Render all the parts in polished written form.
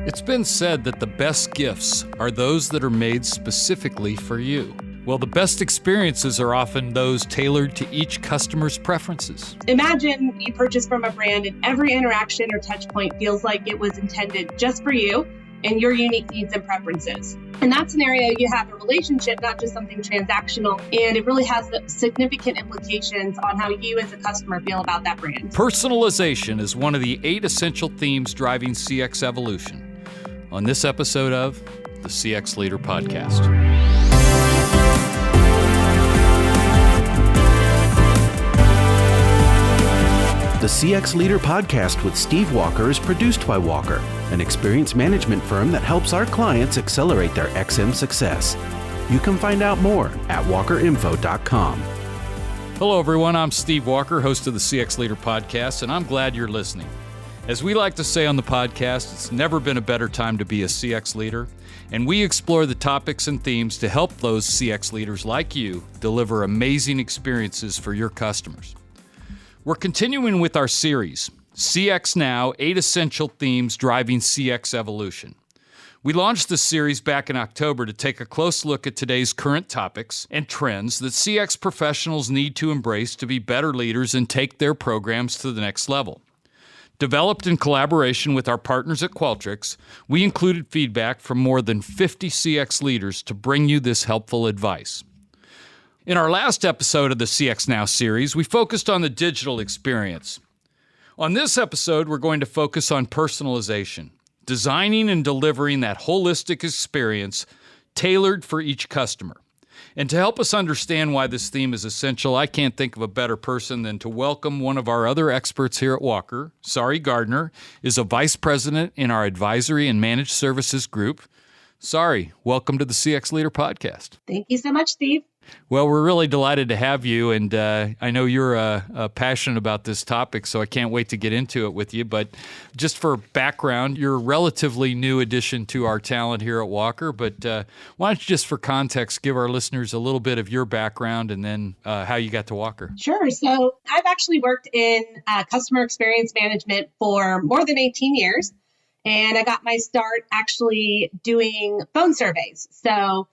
It's been said that the best gifts are those that are made specifically for you. Well, the best experiences are often those tailored to each customer's preferences. Imagine you purchase from a brand and every interaction or touch point feels like it was intended just for you and your unique needs and preferences. In that scenario, you have a relationship, not just something transactional, and it really has significant implications on how you as a customer feel about that brand. Personalization is one of the 8 essential themes driving CX evolution. On this episode of the CX Leader Podcast. The CX Leader Podcast with Steve Walker is produced by Walker, an experience management firm that helps our clients accelerate their XM success. You can find out more at walkerinfo.com. Hello, everyone. I'm Steve Walker, host of the CX Leader Podcast, and I'm glad you're listening. As we like to say on the podcast, it's never been a better time to be a CX leader, and we explore the topics and themes to help those CX leaders like you deliver amazing experiences for your customers. We're continuing with our series, CX Now, 8 Essential Themes Driving CX Evolution. We launched this series back in October to take a close look at today's current topics and trends that CX professionals need to embrace to be better leaders and take their programs to the next level. Developed in collaboration with our partners at Qualtrics, we included feedback from more than 50 CX leaders to bring you this helpful advice. In our last episode of the CX Now series, we focused on the digital experience. On this episode, we're going to focus on personalization, designing and delivering that holistic experience tailored for each customer. And to help us understand why this theme is essential, I can't think of a better person than to welcome one of our other experts here at Walker. Saari Gardner is a vice president in our advisory and managed services group. Saari, welcome to the CX Leader Podcast. Thank you so much, Steve. Well, we're really delighted to have you, and I know you're passionate about this topic, so I can't wait to get into it with you. But just for background, you're a relatively new addition to our talent here at Walker, but why don't you just for context give our listeners a little bit of your background and then how you got to Walker? Sure. So I've actually worked in customer experience management for more than 18 years, and I got my start actually doing phone surveys. So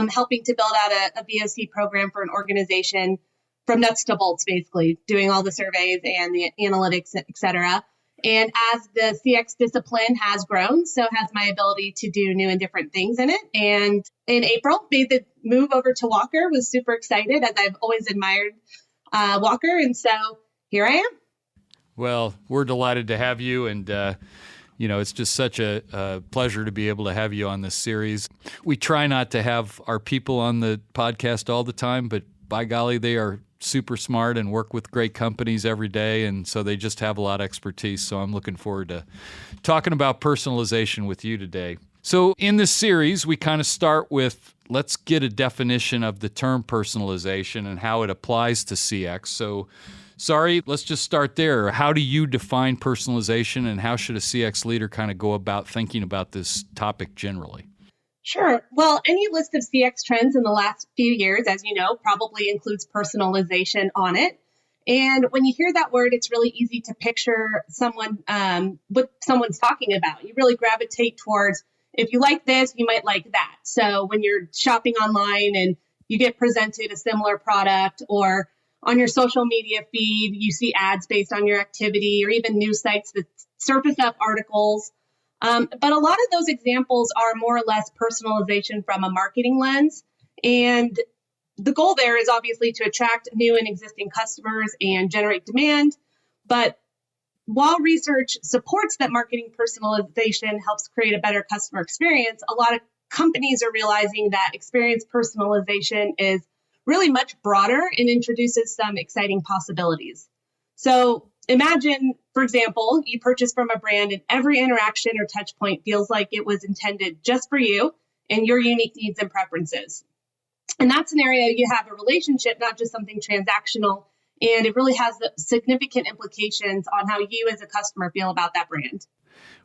helping to build out a VOC program for an organization from nuts to bolts, basically, doing all the surveys and the analytics, et cetera. And as the CX discipline has grown, so has my ability to do new and different things in it. And in April, made the move over to Walker, was super excited, as I've always admired Walker. And so here I am. Well, we're delighted to have you, and it's just such a pleasure to be able to have you on this series. We try not to have our people on the podcast all the time, but by golly, they are super smart and work with great companies every day, and so they just have a lot of expertise. So I'm looking forward to talking about personalization with you today. So in this series, we kind of start with, let's get a definition of the term personalization and how it applies to CX. So Saari, let's just start there. How do you define personalization, and how should a CX leader kind of go about thinking about this topic generally? Sure. Well, any list of CX trends in the last few years, as you know, probably includes personalization on it. And when you hear that word, it's really easy to picture someone, what someone's talking about. You really gravitate towards, if you like this, you might like that. So when you're shopping online and you get presented a similar product, or on your social media feed, you see ads based on your activity, or even news sites that surface up articles. But a lot of those examples are more or less personalization from a marketing lens. And the goal there is obviously to attract new and existing customers and generate demand. But while research supports that marketing personalization helps create a better customer experience, a lot of companies are realizing that experience personalization is really much broader and introduces some exciting possibilities. So imagine, for example, you purchase from a brand and every interaction or touch point feels like it was intended just for you and your unique needs and preferences. In that scenario, you have a relationship, not just something transactional, and it really has significant implications on how you as a customer feel about that brand.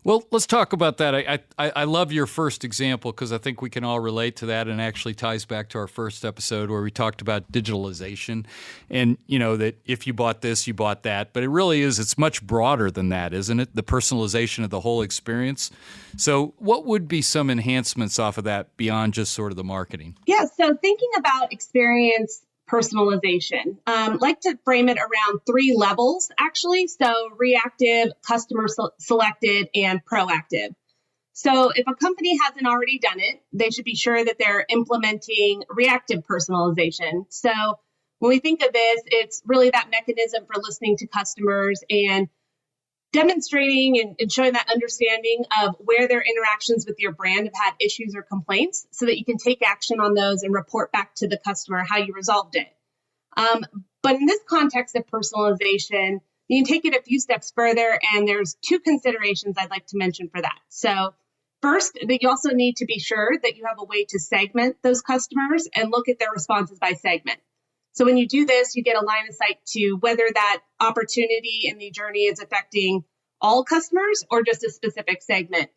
Well, let's talk about that. I love your first example because I think we can all relate to that, and actually ties back to our first episode where we talked about digitalization and, that if you bought this, you bought that. But it really is, it's much broader than that, isn't it? The personalization of the whole experience. So what would be some enhancements off of that beyond just sort of the marketing? Yeah, so thinking about experience personalization, like to frame it around 3 levels, actually. So reactive, customer selected, and proactive. So if a company hasn't already done it, they should be sure that they're implementing reactive personalization. So when we think of this, it's really that mechanism for listening to customers and demonstrating and showing that understanding of where their interactions with your brand have had issues or complaints so that you can take action on those and report back to the customer how you resolved it. But in this context of personalization, you can take it a few steps further, and there's 2 considerations I'd like to mention for that. So first, that you also need to be sure that you have a way to segment those customers and look at their responses by segment. So when you do this, you get a line of sight to whether that opportunity in the journey is affecting all customers or just a specific segment.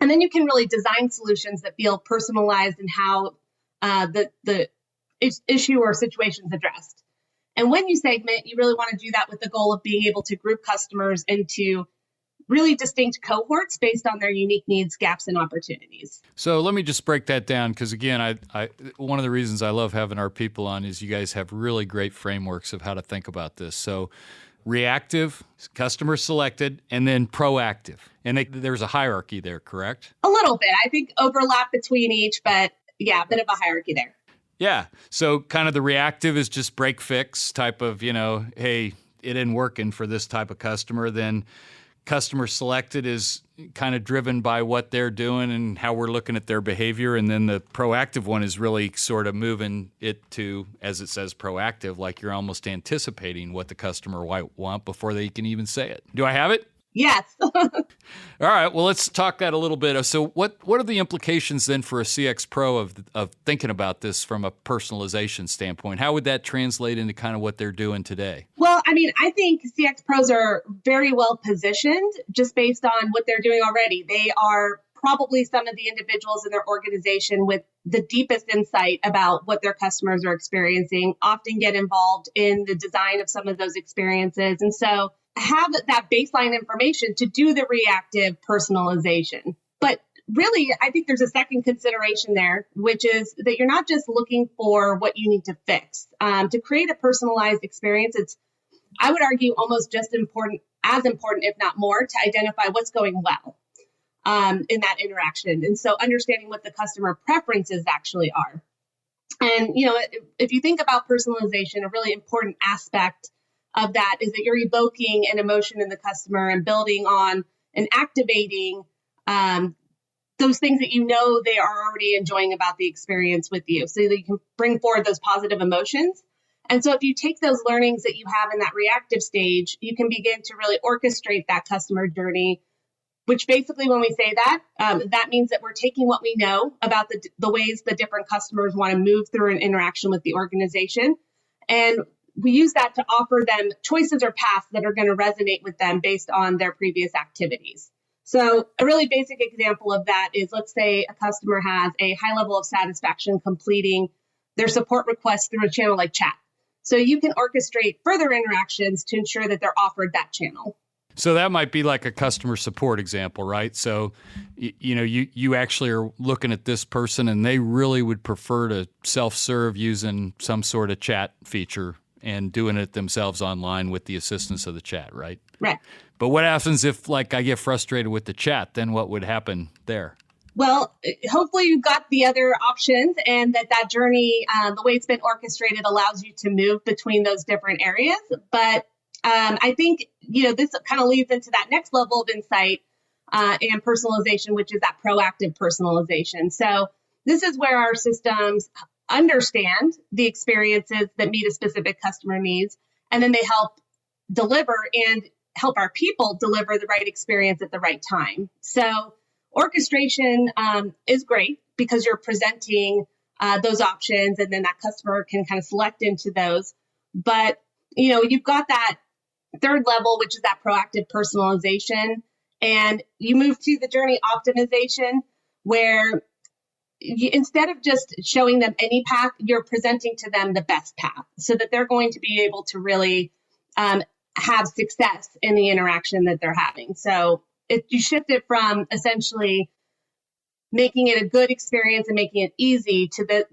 And then you can really design solutions that feel personalized in how the issue or situation is addressed. And when you segment, you really want to do that with the goal of being able to group customers into really distinct cohorts based on their unique needs, gaps, and opportunities. So let me just break that down, because again, I one of the reasons I love having our people on is you guys have really great frameworks of how to think about this. So reactive, customer selected, and then proactive. And there's a hierarchy there, correct? A little bit. I think overlap between each, but yeah, a bit of a hierarchy there. Yeah. So kind of the reactive is just break fix type of, hey, it isn't working for this type of customer. Then customer selected is kind of driven by what they're doing and how we're looking at their behavior. And then the proactive one is really sort of moving it to, as it says, proactive, like you're almost anticipating what the customer might want before they can even say it. Do I have it? Yes. All right. Well, let's talk that a little bit. So what are the implications then for a CX Pro of thinking about this from a personalization standpoint? How would that translate into kind of what they're doing today? Well, I think CX Pros are very well positioned just based on what they're doing already. They are probably some of the individuals in their organization with the deepest insight about what their customers are experiencing, often get involved in the design of some of those experiences. And so have that baseline information to do the reactive personalization. But really, I think there's a second consideration there, which is that you're not just looking for what you need to fix. To create a personalized experience, it's, I would argue, almost just as important, if not more, to identify what's going well in that interaction. And so understanding what the customer preferences actually are. And, if you think about personalization, a really important aspect of that is that you're evoking an emotion in the customer and building on and activating those things that they are already enjoying about the experience with you, so that you can bring forward those positive emotions. And so if you take those learnings that you have in that reactive stage, you can begin to really orchestrate that customer journey, which basically, when we say that, that means that we're taking what we know about the ways the different customers want to move through an interaction with the organization, and we use that to offer them choices or paths that are going to resonate with them based on their previous activities. So a really basic example of that is, let's say a customer has a high level of satisfaction completing their support requests through a channel like chat. So you can orchestrate further interactions to ensure that they're offered that channel. So that might be like a customer support example, right? So, you actually are looking at this person and they really would prefer to self-serve using some sort of chat feature and doing it themselves online with the assistance of the chat, right? Right. But what happens if, I get frustrated with the chat? Then what would happen there? Well, hopefully you've got the other options, and that journey, the way it's been orchestrated, allows you to move between those different areas. But I think, this kind of leads into that next level of insight and personalization, which is that proactive personalization. So this is where our systems understand the experiences that meet a specific customer needs, and then they help deliver and help our people deliver the right experience at the right time. So orchestration is great because you're presenting those options, and then that customer can kind of select into those. But, you've got that third level, which is that proactive personalization. And you move to the journey optimization, where instead of just showing them any path, you're presenting to them the best path so that they're going to be able to really have success in the interaction that they're having. So you shift it from essentially making it a good experience and making it easy to them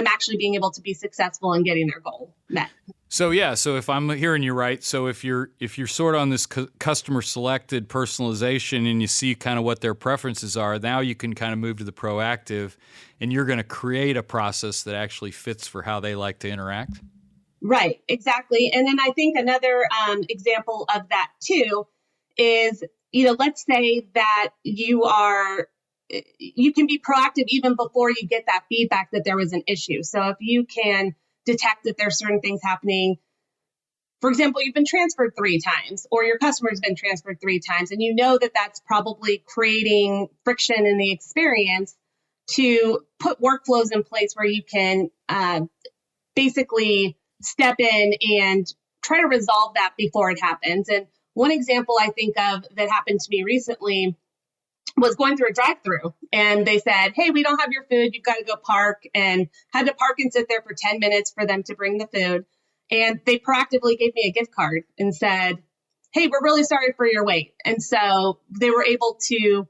actually being able to be successful in getting their goal met. So if I'm hearing you right, so if you're sort of on this customer selected personalization and you see kind of what their preferences are, now you can kind of move to the proactive, and you're going to create a process that actually fits for how they like to interact. Right, exactly. And then I think another example of that too is, let's say that you can be proactive even before you get that feedback that there was an issue. So if you can detect that there's certain things happening, for example, you've been transferred 3 times or your customer's been transferred 3 times, and you know that that's probably creating friction in the experience, to put workflows in place where you can basically step in and try to resolve that before it happens. And one example I think of that happened to me recently was going through a drive-through, and they said, "Hey, we don't have your food. You've got to go park," and had to park and sit there for 10 minutes for them to bring the food. And they proactively gave me a gift card and said, "Hey, we're really sorry for your wait." And so they were able to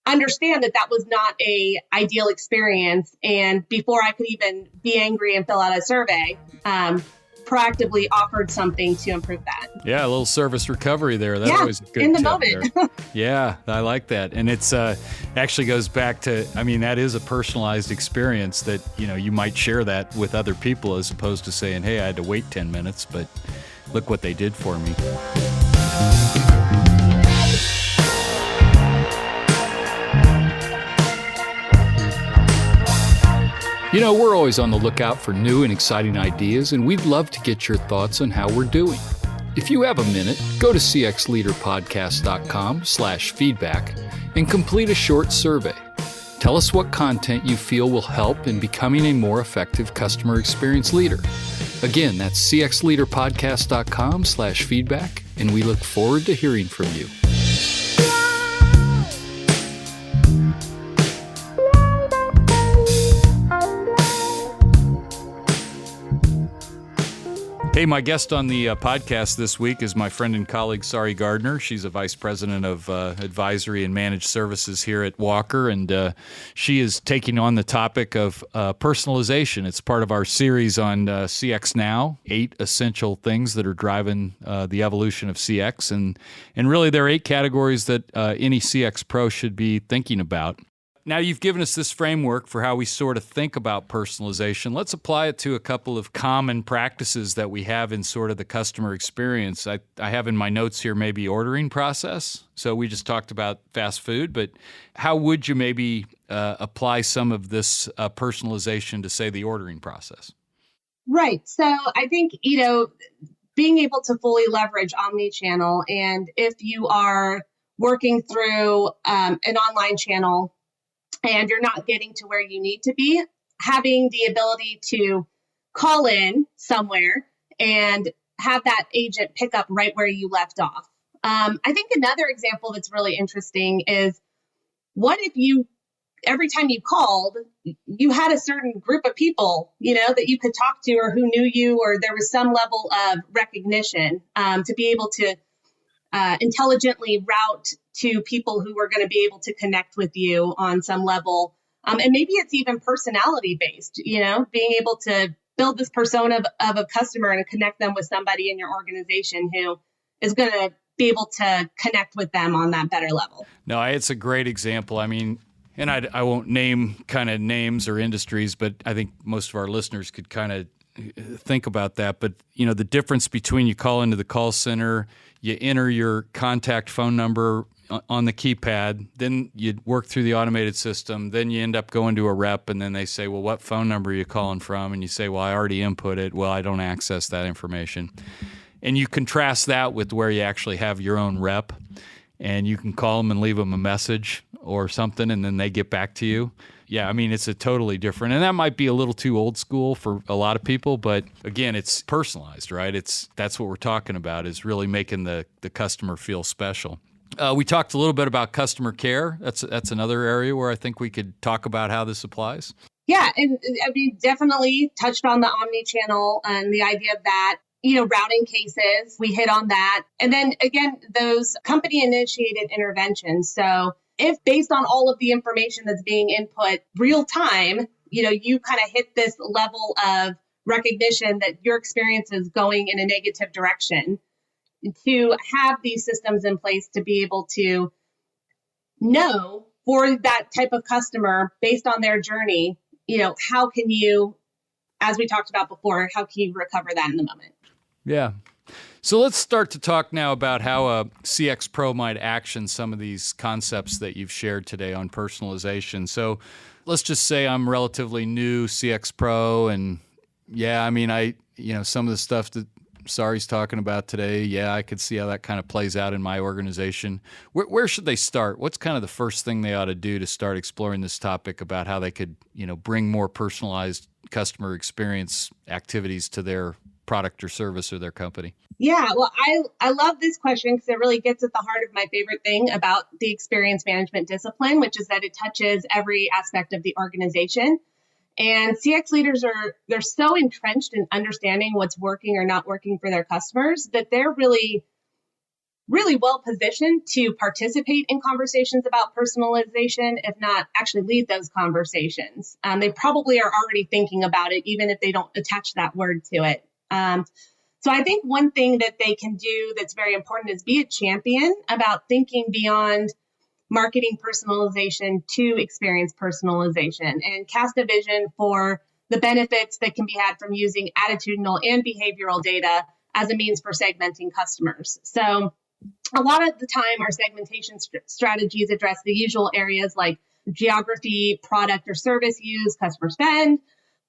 understand that that was not a ideal experience. And before I could even be angry and fill out a survey, proactively offered something to improve that. Yeah, a little service recovery there. That's always a good in the tip moment. there. Yeah, I like that. And it's actually goes back to, that is a personalized experience that, you might share that with other people as opposed to saying, "Hey, I had to wait 10 minutes, but look what they did for me." We're always on the lookout for new and exciting ideas, and we'd love to get your thoughts on how we're doing. If you have a minute, go to cxleaderpodcast.com/feedback and complete a short survey. Tell us what content you feel will help in becoming a more effective customer experience leader. Again, that's cxleaderpodcast.com/feedback, and we look forward to hearing from you. Hey, my guest on the podcast this week is my friend and colleague, Saari Gardner. She's a vice president of advisory and managed services here at Walker, and she is taking on the topic of personalization. It's part of our series on CX Now, 8 essential things that are driving the evolution of CX. And really, there are 8 categories that any CX pro should be thinking about. Now you've given us this framework for how we sort of think about personalization. Let's apply it to a couple of common practices that we have in sort of the customer experience. I have in my notes here maybe ordering process. So we just talked about fast food, but how would you maybe apply some of this personalization to, say, the ordering process? Right. So I think, being able to fully leverage omni-channel, and if you are working through an online channel, and you're not getting to where you need to be, having the ability to call in somewhere and have that agent pick up right where you left off. I think another example that's really interesting is, what if every time you called, you had a certain group of people, that you could talk to, or who knew you, or there was some level of recognition to be able to intelligently route to people who are going to be able to connect with you on some level. And maybe it's even personality based, being able to build this persona of a customer and connect them with somebody in your organization who is going to be able to connect with them on that better level. No, it's a great example. And I won't name kind of names or industries, but I think most of our listeners could kind of think about that. But, the difference between you call into the call center, you enter your contact phone number on the keypad, then you work through the automated system, then you end up going to a rep, and then they say, "Well, what phone number are you calling from?" And you say, "Well, I already input it." "Well, I don't access that information." And you contrast that with where you actually have your own rep, and you can call them and leave them a message or something, and then they get back to you. Yeah, it's a totally different, and that might be a little too old school for a lot of people, but again, it's personalized, right? That's what we're talking about, is really making the customer feel special. We talked a little bit about customer care. That's another area where I think we could talk about how this applies. Yeah, and we definitely touched on the omni-channel and the idea of that. Routing cases, we hit on that. And then again, those company-initiated interventions. So if based on all of the information that's being input real time, you kind of hit this level of recognition that your experience is going in a negative direction, to have these systems in place to be able to know for that type of customer based on their journey, how can you, as we talked about before, how can you recover that in the moment? Yeah. So let's start to talk now about how a CX Pro might action some of these concepts that you've shared today on personalization. So let's just say I'm relatively new CX Pro, and some of the stuff that Saari's talking about today, I could see how that kind of plays out in my organization. Where should they start? What's kind of the first thing they ought to do to start exploring this topic about how they could, bring more personalized customer experience activities to their product or service or their company? Yeah, well, I love this question because it really gets at the heart of my favorite thing about the experience management discipline, which is that it touches every aspect of the organization. And CX leaders they're so entrenched in understanding what's working or not working for their customers that they're really, really well positioned to participate in conversations about personalization, if not actually lead those conversations. They probably are already thinking about it, even if they don't attach that word to it. So I think one thing that they can do that's very important is be a champion about thinking beyond marketing personalization to experience personalization, and cast a vision for the benefits that can be had from using attitudinal and behavioral data as a means for segmenting customers. So a lot of the time, our segmentation strategies address the usual areas like geography, product or service use, customer spend,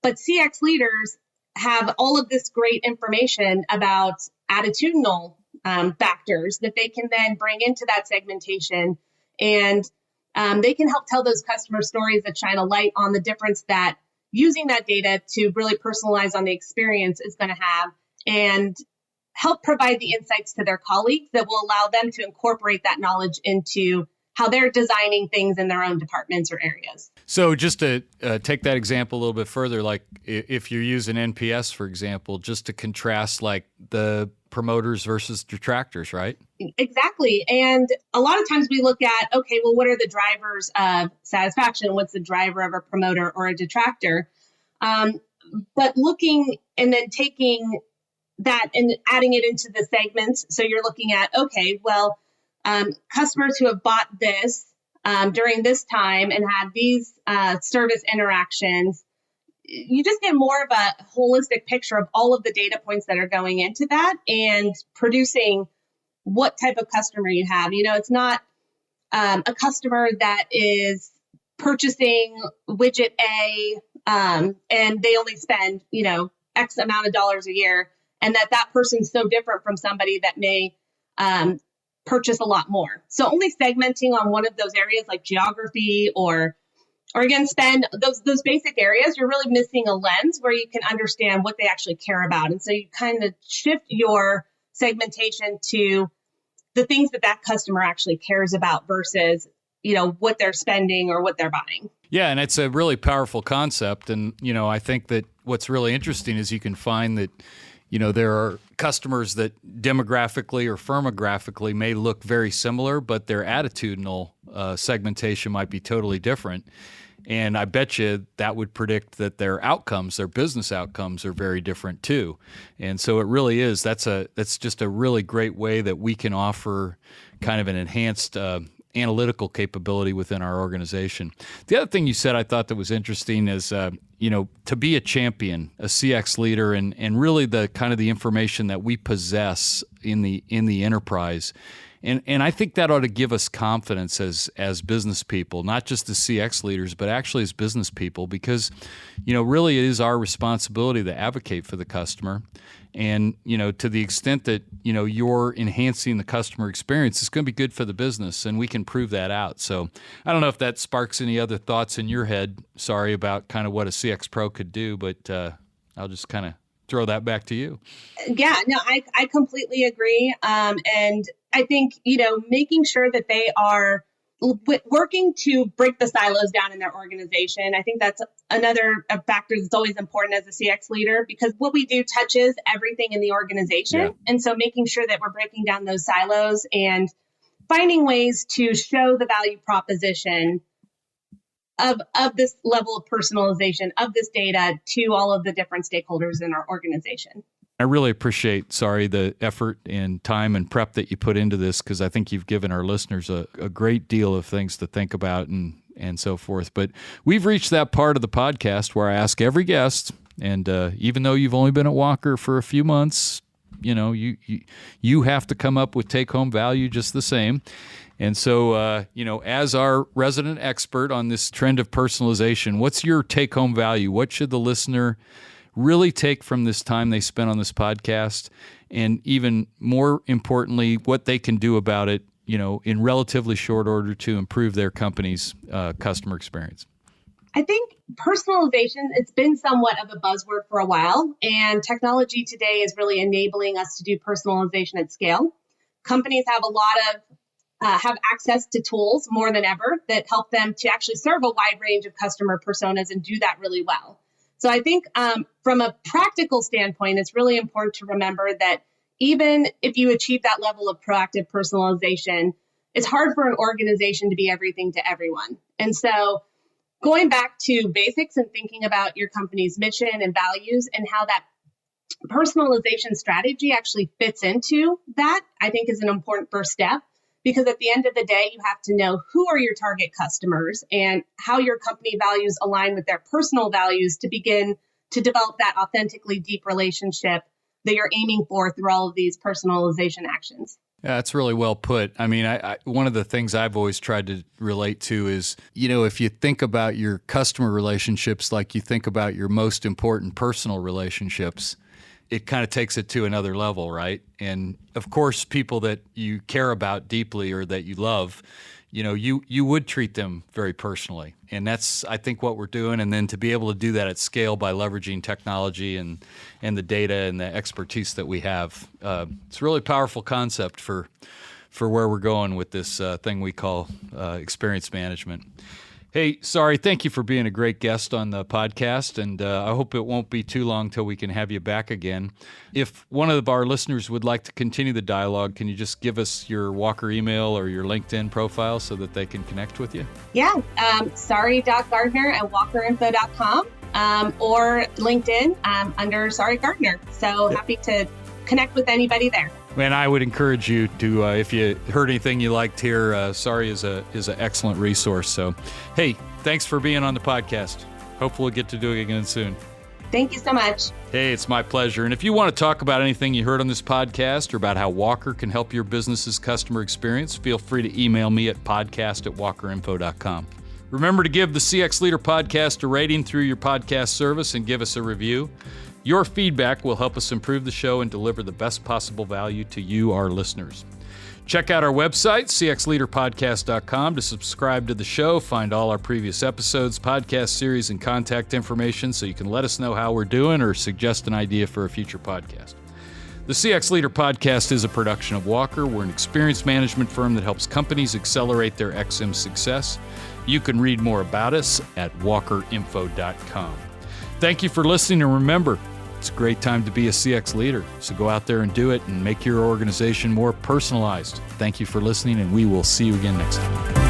but CX leaders have all of this great information about attitudinal factors that they can then bring into that segmentation, and they can help tell those customer stories that shine a light on the difference that using that data to really personalize on the experience is going to have, and help provide the insights to their colleagues that will allow them to incorporate that knowledge into how they're designing things in their own departments or areas. So just to take that example a little bit further, like if you're using NPS, for example, just to contrast like the promoters versus detractors, right? Exactly. And a lot of times we look at, okay, well, what are the drivers of satisfaction? What's the driver of a promoter or a detractor? But looking and then taking that and adding it into the segments. So you're looking at, okay, well, customers who have bought this during this time and had these service interactions, you just get more of a holistic picture of all of the data points that are going into that and producing what type of customer you have. It's not a customer that is purchasing widget A and they only spend, X amount of dollars a year, and that person's so different from somebody that may purchase a lot more. So only segmenting on one of those areas like geography or again, spend those basic areas, you're really missing a lens where you can understand what they actually care about. And so you kind of shift your segmentation to the things that customer actually cares about versus, what they're spending or what they're buying. Yeah, and it's a really powerful concept. And, I think that what's really interesting is you can find that there are customers that demographically or firmographically may look very similar, but their attitudinal segmentation might be totally different. And I bet you that would predict that their outcomes, their business outcomes, are very different too. And so it really is. That's just a really great way that we can offer kind of an enhanced analytical capability within our organization. The other thing you said I thought that was interesting is, to be a champion, a CX leader, and really the kind of the information that we possess in the enterprise. And I think that ought to give us confidence as business people, not just as CX leaders, but actually as business people, because, really it is our responsibility to advocate for the customer. And, to the extent that, you're enhancing the customer experience, it's going to be good for the business, and we can prove that out. So I don't know if that sparks any other thoughts in your head, Saari, about kind of what a CX Pro could do, but I'll just kind of throw that back to you. Yeah, no, I completely agree. And I think, making sure that they are working to break the silos down in their organization. I think that's another factor that's always important as a CX leader, because what we do touches everything in the organization. Yeah. And so making sure that we're breaking down those silos and finding ways to show the value proposition of this level of personalization of this data to all of the different stakeholders in our organization. I really appreciate, Saari, the effort and time and prep that you put into this, because I think you've given our listeners a great deal of things to think about and so forth. But we've reached that part of the podcast where I ask every guest, and even though you've only been at Walker for a few months, you have to come up with take-home value just the same. And so, as our resident expert on this trend of personalization, what's your take-home value? What should the listener really take from this time they spent on this podcast? And even more importantly, what they can do about it, in relatively short order to improve their company's customer experience? I think personalization, it's been somewhat of a buzzword for a while, and technology today is really enabling us to do personalization at scale. Companies have have access to tools more than ever that help them to actually serve a wide range of customer personas and do that really well. So I think from a practical standpoint, it's really important to remember that even if you achieve that level of proactive personalization, it's hard for an organization to be everything to everyone. And so going back to basics and thinking about your company's mission and values and how that personalization strategy actually fits into that, I think is an important first step. Because at the end of the day, you have to know who are your target customers and how your company values align with their personal values to begin to develop that authentically deep relationship that you're aiming for through all of these personalization actions. Yeah, that's really well put. I mean, I one of the things I've always tried to relate to is, if you think about your customer relationships like you think about your most important personal relationships, it kind of takes it to another level, right? And of course, people that you care about deeply or that you love, you would treat them very personally. And that's, I think, what we're doing. And then to be able to do that at scale by leveraging technology and the data and the expertise that we have, it's a really powerful concept for where we're going with this thing we call experience management. Hey, Saari, thank you for being a great guest on the podcast, and I hope it won't be too long till we can have you back again. If one of our listeners would like to continue the dialogue, can you just give us your Walker email or your LinkedIn profile so that they can connect with you? Yeah, saari.gardner@walkerinfo.com or LinkedIn under Saari Gardner. So happy to connect with anybody there. And I would encourage you to, if you heard anything you liked here, Saari is an excellent resource. So, hey, thanks for being on the podcast. Hopefully we'll get to do it again soon. Thank you so much. Hey, it's my pleasure. And if you want to talk about anything you heard on this podcast or about how Walker can help your business's customer experience, feel free to email me at podcast@walkerinfo.com. Remember to give the CX Leader podcast a rating through your podcast service and give us a review. Your feedback will help us improve the show and deliver the best possible value to you, our listeners. Check out our website, cxleaderpodcast.com, to subscribe to the show, find all our previous episodes, podcast series, and contact information so you can let us know how we're doing or suggest an idea for a future podcast. The CX Leader podcast is a production of Walker. We're an experience management firm that helps companies accelerate their XM success. You can read more about us at walkerinfo.com. Thank you for listening, and remember, it's a great time to be a CX leader. So go out there and do it and make your organization more personalized. Thank you for listening, and we will see you again next time.